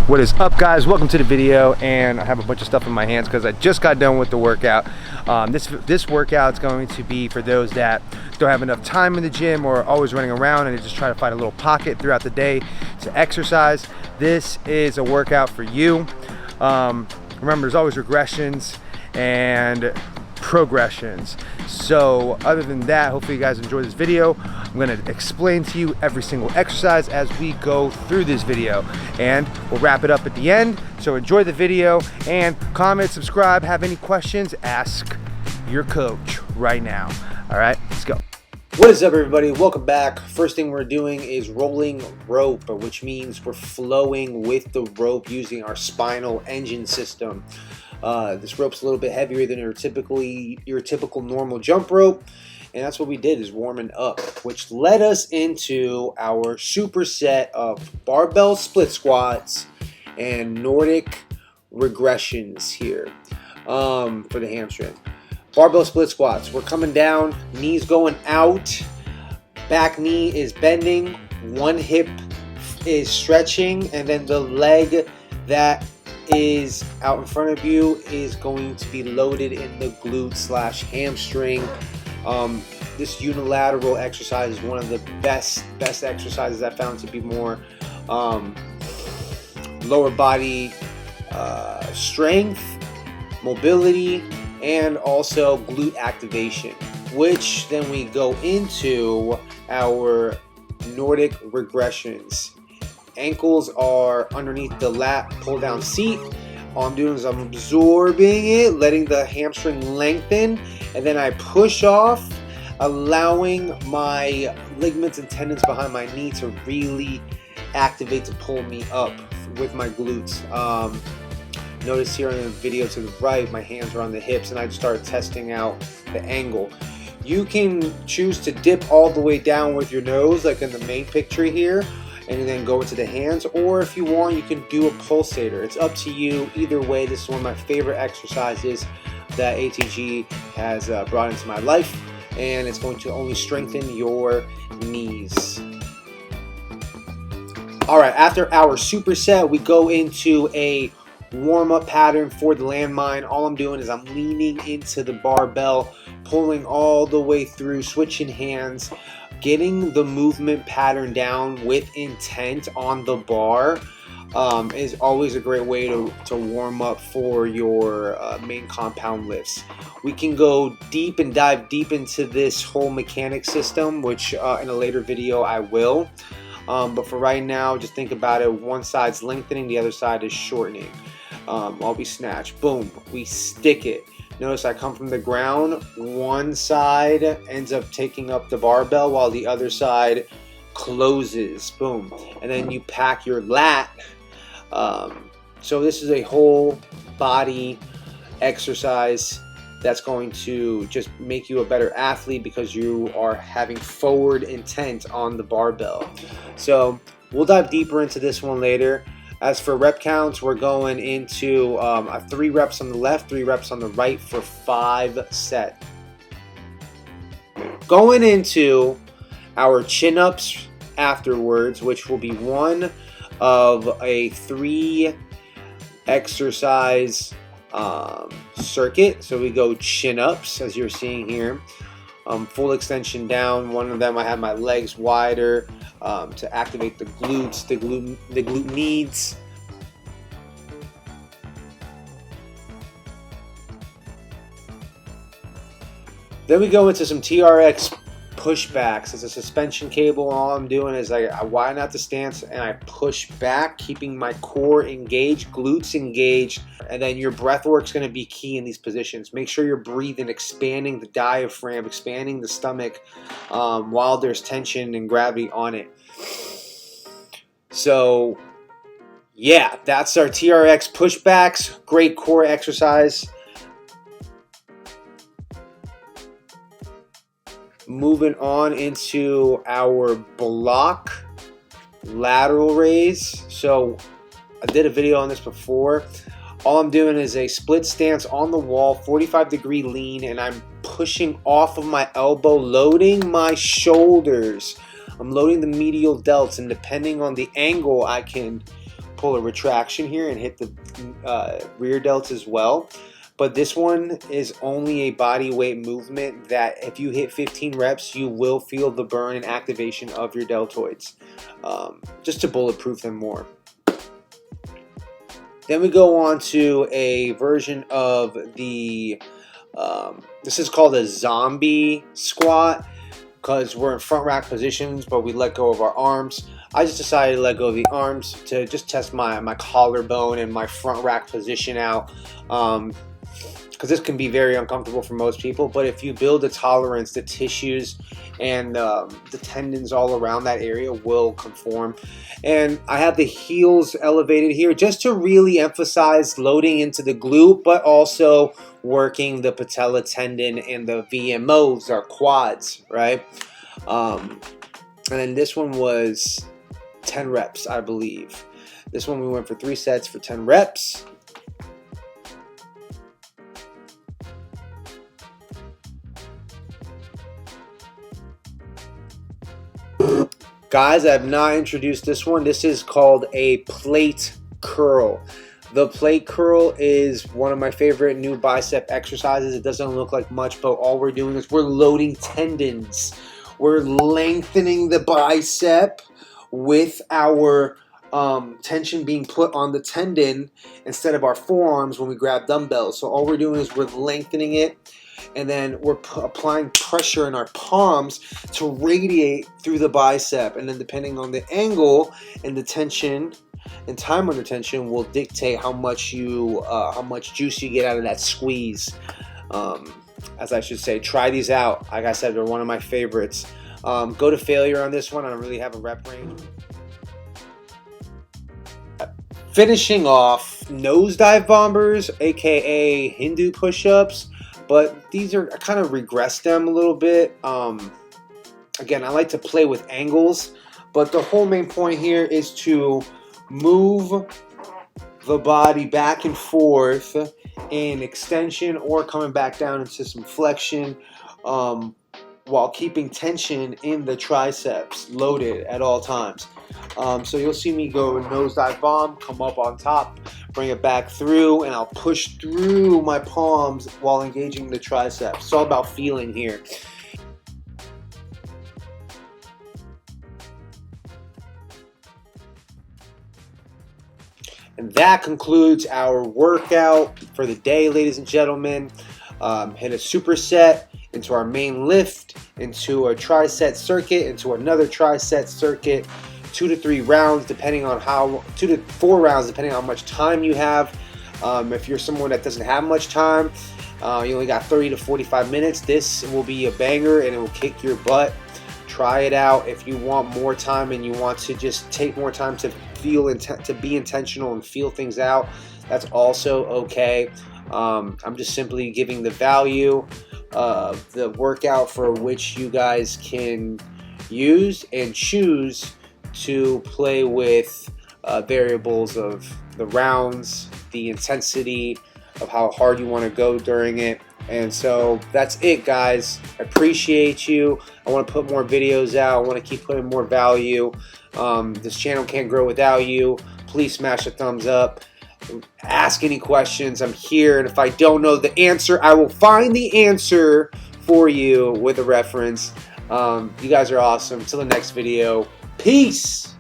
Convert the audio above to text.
What is up, guys? Welcome to the video, and I have a bunch of stuff in my hands because I just got done with the workout. This workout is going to be for those that don't have enough time in the gym or always running around and they just try to find a little pocket throughout the day to exercise. This is a workout for you. Remember, there's always regressions and progressions. So other than that, hopefully you guys enjoy this video. I'm going to explain to you every single exercise as we go through this video, and we'll wrap it up at the end. So enjoy the video and comment, subscribe. Have any questions, ask your coach right now. All right, let's go. What is up, everybody? Welcome back. First thing we're doing is rolling rope, which means we're flowing with the rope using our spinal engine system. This rope's a little bit heavier than your typical normal jump rope, and that's what we did, is warming up, which led us into our superset of barbell split squats and Nordic regressions here for the hamstring. Barbell split squats, we're coming down, knees going out, back knee is bending, one hip is stretching, and then the leg that is out in front of you is going to be loaded in the glute slash hamstring. This unilateral exercise is one of the best exercises I found to be more lower body strength, mobility, and also glute activation, which then we go into our Nordic regressions. Ankles are underneath the lat pull down seat. All I'm doing is I'm absorbing it, letting the hamstring lengthen, and then I push off, allowing my ligaments and tendons behind my knee to really activate to pull me up with my glutes. Notice here in the video to the right, my hands are on the hips, and I start testing out the angle. You can choose to dip all the way down with your nose, like in the main picture here, and then go into the hands, or if you want, you can do a pulsator. It's up to you. Either way, this is one of my favorite exercises that ATG has brought into my life, and it's going to only strengthen your knees. All right, after our superset, we go into a warm-up pattern for the landmine. All I'm doing is I'm leaning into the barbell, pulling all the way through, switching hands, getting the movement pattern down with intent on the bar is always a great way to warm up for your main compound lifts. We can go deep and dive deep into this whole mechanic system, which in a later video I will. But for right now, just think about it. One side's lengthening, the other side is shortening. I'll be snatch. Boom. We stick it. Notice I come from the ground. One side ends up taking up the barbell while the other side closes. Boom. And then you pack your lat. So this is a whole body exercise that's going to just make you a better athlete because you are having forward intent on the barbell. So we'll dive deeper into this one later. As for rep counts, we're going into 3 reps on the left, 3 reps on the right for 5 sets. Going into our chin-ups afterwards, which will be one of a 3 exercise circuit. So we go chin-ups, as you're seeing here. Full extension down. One of them I have my legs wider to activate the glutes, the glute needs. Then we go into some TRX pushbacks. It's a suspension cable. All I'm doing is I widen out the stance and I push back, keeping my core engaged, glutes engaged, and then your breath work is going to be key in these positions. Make sure you're breathing, expanding the diaphragm, expanding the stomach while there's tension and gravity on it. So yeah, that's our TRX pushbacks. Great core exercise. Moving on into our block lateral raise. So I did a video on this before. All I'm doing is a split stance on the wall, 45-degree lean, and I'm pushing off of my elbow, loading my shoulders. I'm loading the medial delts, and depending on the angle, I can pull a retraction here and hit the rear delts as well. But this one is only a body weight movement that if you hit 15 reps, you will feel the burn and activation of your deltoids, just to bulletproof them more. Then we go on to a version of the, this is called a zombie squat, because we're in front rack positions, but we let go of our arms. I just decided to let go of the arms to just test my collarbone and my front rack position out. Because this can be very uncomfortable for most people, but if you build a tolerance, the tissues and the tendons all around that area will conform. And I have the heels elevated here just to really emphasize loading into the glute, but also working the patella tendon and the VMOs, our quads, right? And then this one was 10 reps, I believe. This one we went for 3 sets for 10 reps. Guys, I have not introduced this one. This is called a plate curl. The plate curl is one of my favorite new bicep exercises. It doesn't look like much, but all we're doing is we're loading tendons. We're lengthening the bicep with our tension being put on the tendon instead of our forearms when we grab dumbbells. So all we're doing is we're lengthening it, and then we're applying pressure in our palms to radiate through the bicep. And then depending on the angle and the tension and time under tension will dictate how much juice you get out of that squeeze. As I should say, try these out. Like I said, they're one of my favorites. Go to failure on this one. I don't really have a rep range. Finishing off, nosedive bombers, aka Hindu push-ups. But these are, I kind of regressed them a little bit. Again, I like to play with angles, but the whole main point here is to move the body back and forth in extension or coming back down into some flexion, while keeping tension in the triceps loaded at all times. So you'll see me go nosedive bomb, come up on top, bring it back through, and I'll push through my palms while engaging the triceps. It's all about feeling here. And that concludes our workout for the day, ladies and gentlemen. Hit a superset into our main lift, into a tricep circuit, into another tricep circuit. 2 to 3 rounds, depending on 2 to 4 rounds, depending on how much time you have. If you're someone that doesn't have much time, you only got 30 to 45 minutes, this will be a banger and it will kick your butt. Try it out. If you want more time and you want to just take more time to to be intentional and feel things out, that's also okay. I'm just simply giving the value of the workout for which you guys can use and choose to play with variables of the rounds, the intensity of how hard you want to go during it. And so that's it, guys. I appreciate you. I want to put more videos out. I want to keep putting more value. This channel can't grow without you. Please smash a thumbs up. Ask any questions. I'm here, and if I don't know the answer, I will find the answer for you with a reference. You guys are awesome. Till the next video. Peace!